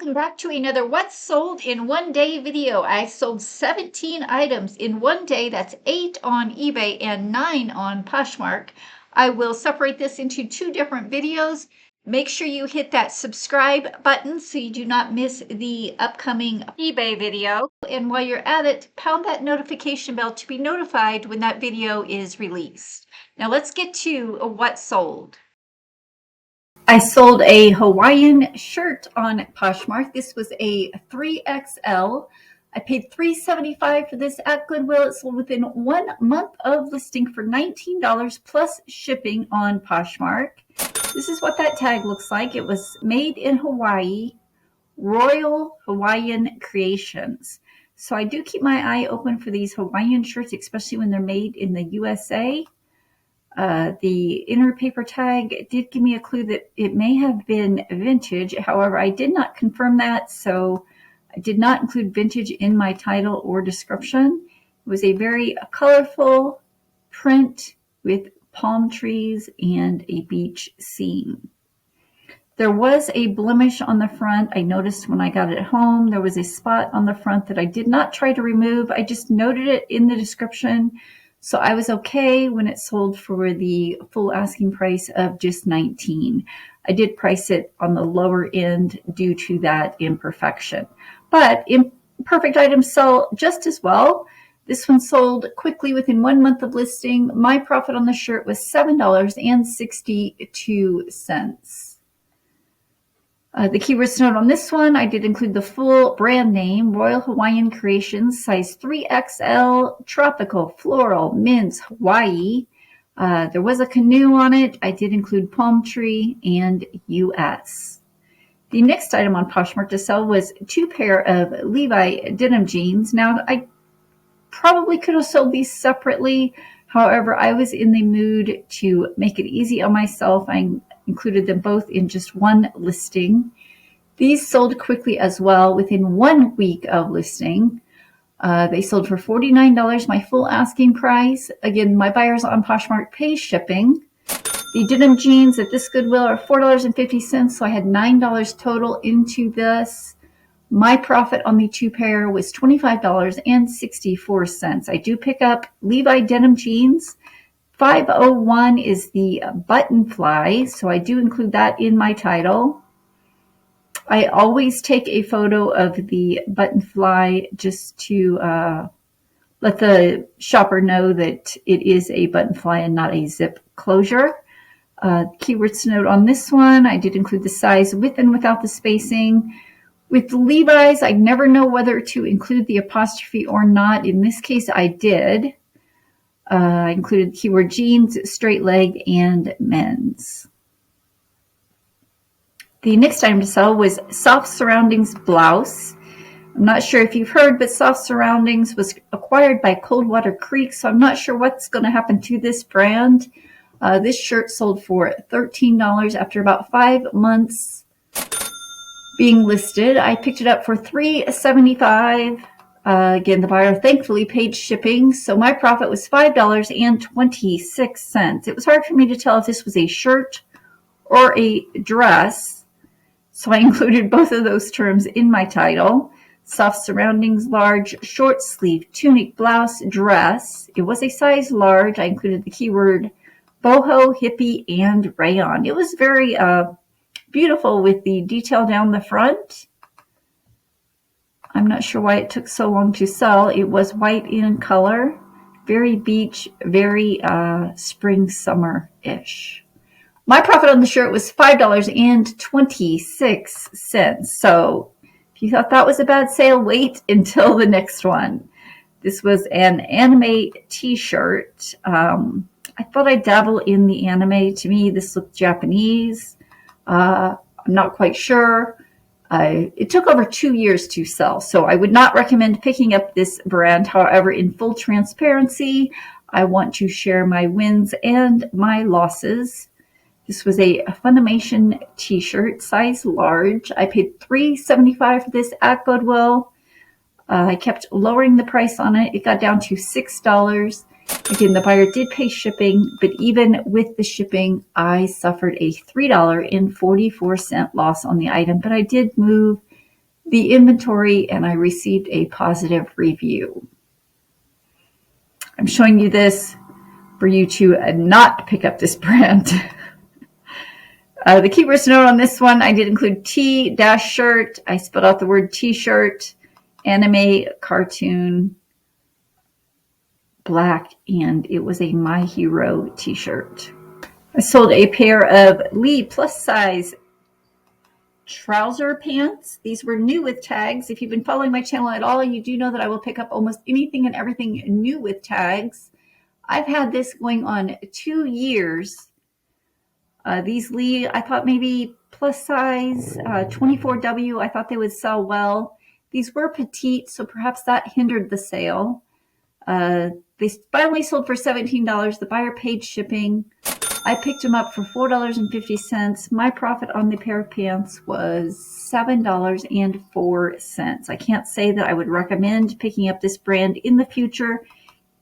Welcome back to another What's Sold in One Day video. I sold 17 items in one day. That's 8 on eBay and 9 on Poshmark. I will separate this into two different videos. Make sure you hit that subscribe button so you do not miss the upcoming eBay video. And while you're at it, pound that notification bell to be notified when that video is released. Now let's get to what sold. I sold a Hawaiian shirt on Poshmark. This was a 3XL. I paid $3.75 for this at Goodwill. It sold within 1 month of listing for $19 plus shipping on Poshmark. This is what that tag looks like. It was made in Hawaii, Royal Hawaiian Creations. So I do keep my eye open for these Hawaiian shirts, especially when they're made in the USA. The inner paper tag did give me a clue that it may have been vintage. However, I did not confirm that, so I did not include vintage in my title or description. It was a very colorful print with palm trees and a beach scene. There was a blemish on the front. I noticed when I got it home, there was a spot on the front that I did not try to remove. I just noted it in the description. So I was okay when it sold for the full asking price of just $19. I did price it on the lower end due to that imperfection. But imperfect items sell just as well. This one sold quickly within 1 month of listing. My profit on the shirt was $7.62. The keywords note on this one, I did include the full brand name, Royal Hawaiian Creations, size 3XL, tropical, floral, mints, Hawaii. There was a canoe on it. I did include palm tree and US. The next item on Poshmark to sell was 2 pair of Levi denim jeans. Now, I probably could have sold these separately. However, I was in the mood to make it easy on myself. I included them both in just one listing. These sold quickly as well within 1 week of listing. They sold for $49, my full asking price. Again, my buyers on Poshmark pay shipping. The denim jeans at this Goodwill are $4.50, so I had $9 total into this. My profit on the 2 pair was $25.64. I do pick up Levi denim jeans. 501 is the button fly, so I do include that in my title. I always take a photo of the button fly just to let the shopper know that it is a button fly and not a zip closure. Keywords to note on this one, I did include the size with and without the spacing. With the Levi's, I never know whether to include the apostrophe or not. In this case, I did. I included keyword jeans, straight leg, and men's. The next item to sell was Soft Surroundings Blouse. I'm not sure if you've heard, but Soft Surroundings was acquired by Coldwater Creek, so I'm not sure what's going to happen to this brand. This shirt sold for $13 after about 5 months being listed. I picked it up for $3.75. Again, the buyer thankfully paid shipping, so my profit was $5.26. It was hard for me to tell if this was a shirt or a dress, so I included both of those terms in my title. Soft Surroundings, large, short sleeve, tunic, blouse, dress. It was a size large. I included the keyword boho, hippie, and rayon. It was very beautiful with the detail down the front. I'm not sure why it took so long to sell. It was white in color, very beach, very spring, summer-ish. My profit on the shirt was $5.26. So if you thought that was a bad sale, wait until the next one. This was an anime T-shirt. I thought I'd dabble in the anime. To me, this looked Japanese. I'm not quite sure. It took over 2 years to sell, so I would not recommend picking up this brand. However, in full transparency, I want to share my wins and my losses. This was a Funimation T-shirt, size large. I paid $3.75 for this at Goodwill. I kept lowering the price on it. It got down to $6. Again, the buyer did pay shipping, but even with the shipping, I suffered a $3.44 loss on the item. But I did move the inventory and I received a positive review. I'm showing you this for you to not pick up this brand. The keywords to note on this one, I did include T-shirt. I spelled out the word T-shirt, anime, cartoon, black, and it was a My Hero T-shirt. I sold a pair of Lee plus size trouser pants. These were new with tags. If you've been following my channel at all, you do know that I will pick up almost anything and everything new with tags. I've had this going on 2 years. These Lee, I thought maybe plus size 24W, I thought they would sell well. These were petite, so perhaps that hindered the sale. They finally sold for $17. The buyer paid shipping. I picked them up for $4.50. My profit on the pair of pants was $7.04. I can't say that I would recommend picking up this brand in the future,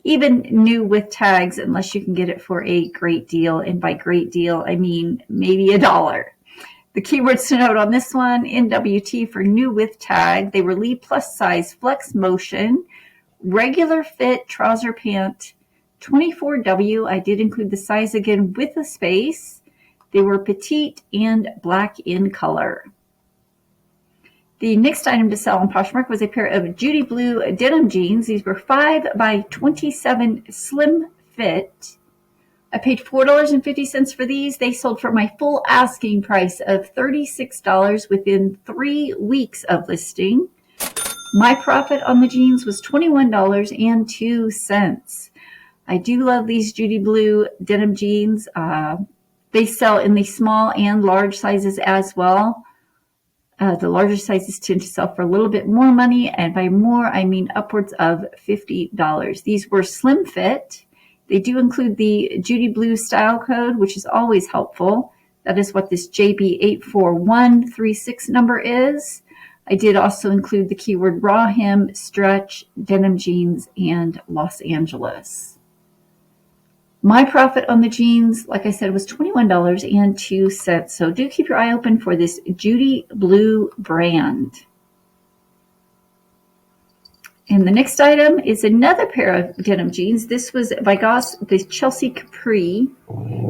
even new with tags, unless you can get it for a great deal. And by great deal, I mean maybe $1. The keywords to note on this one, NWT for new with tag. They were Lee plus size flex motion, regular fit trouser pant, 24W. I did include the size again with a space. They were petite and black in color. The next item to sell on Poshmark was a pair of Judy Blue denim jeans. These were 5x27 slim fit. I paid $4.50 for these. They sold for my full asking price of $36 within 3 weeks of listing. My profit on the jeans was $21.02. I do love these Judy Blue denim jeans. They sell in the small and large sizes as well. The larger sizes tend to sell for a little bit more money, and by more, I mean upwards of $50. These were slim fit. They do include the Judy Blue style code, which is always helpful. That is what this JB84136 number is. I did also include the keyword raw hem, stretch, denim jeans, and Los Angeles. My profit on the jeans, like I said, was $21.02. So do keep your eye open for this Judy Blue brand. And the next item is another pair of denim jeans. This was Byos, the Chelsea Capri.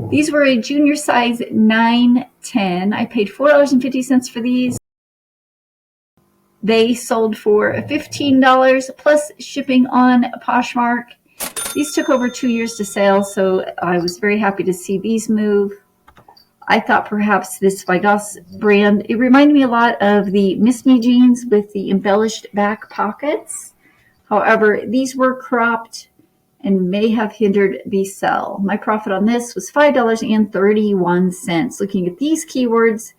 These were a junior size 9-10. I paid $4.50 for these. They sold for $15 plus shipping on Poshmark. These took over 2 years to sell, so I was very happy to see these move. I thought perhaps this Byos brand, it reminded me a lot of the Miss Me jeans with the embellished back pockets. However, these were cropped and may have hindered the sell. My profit on this was $5.31. Looking at these keywords,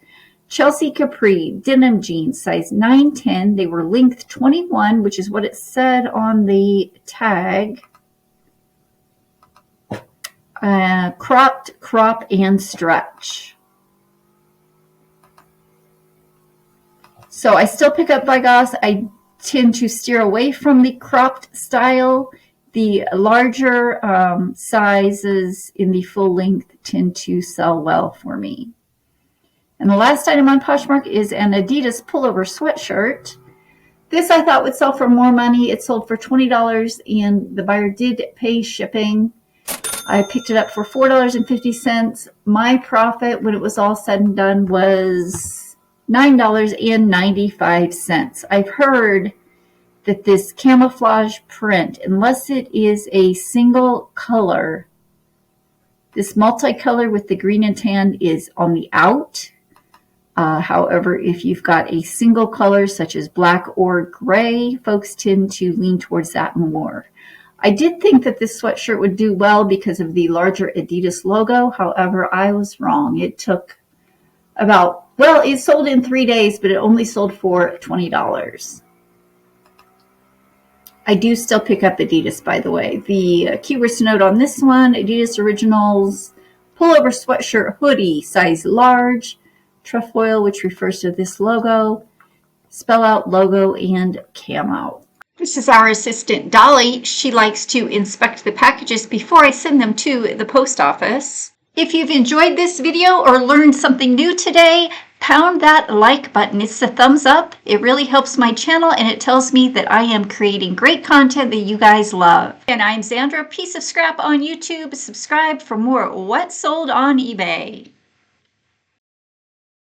Chelsea Capri denim jeans, size 9-10. They were length 21, which is what it said on the tag. Cropped, crop, and stretch. So I still pick up Byos. I tend to steer away from the cropped style. The larger sizes in the full length tend to sell well for me. And the last item on Poshmark is an Adidas pullover sweatshirt. This I thought would sell for more money. It sold for $20 and the buyer did pay shipping. I picked it up for $4.50. My profit when it was all said and done was $9.95. I've heard that this camouflage print, unless it is a single color, this multicolor with the green and tan is on the out. However, if you've got a single color such as black or gray, folks tend to lean towards that more. I did think that this sweatshirt would do well because of the larger Adidas logo. However, I was wrong. It took it sold in 3 days, but it only sold for $20. I do still pick up Adidas, by the way. The keywords to note on this one, Adidas Originals pullover sweatshirt hoodie, size large, trefoil, which refers to this logo, spell out logo and camo. This is our assistant, Dolly. She likes to inspect the packages before I send them to the post office. If you've enjoyed this video or learned something new today, pound that like button. It's the thumbs up. It really helps my channel and it tells me that I am creating great content that you guys love. And I'm Zandra, Piece of Scrap on YouTube. Subscribe for more What Sold on eBay.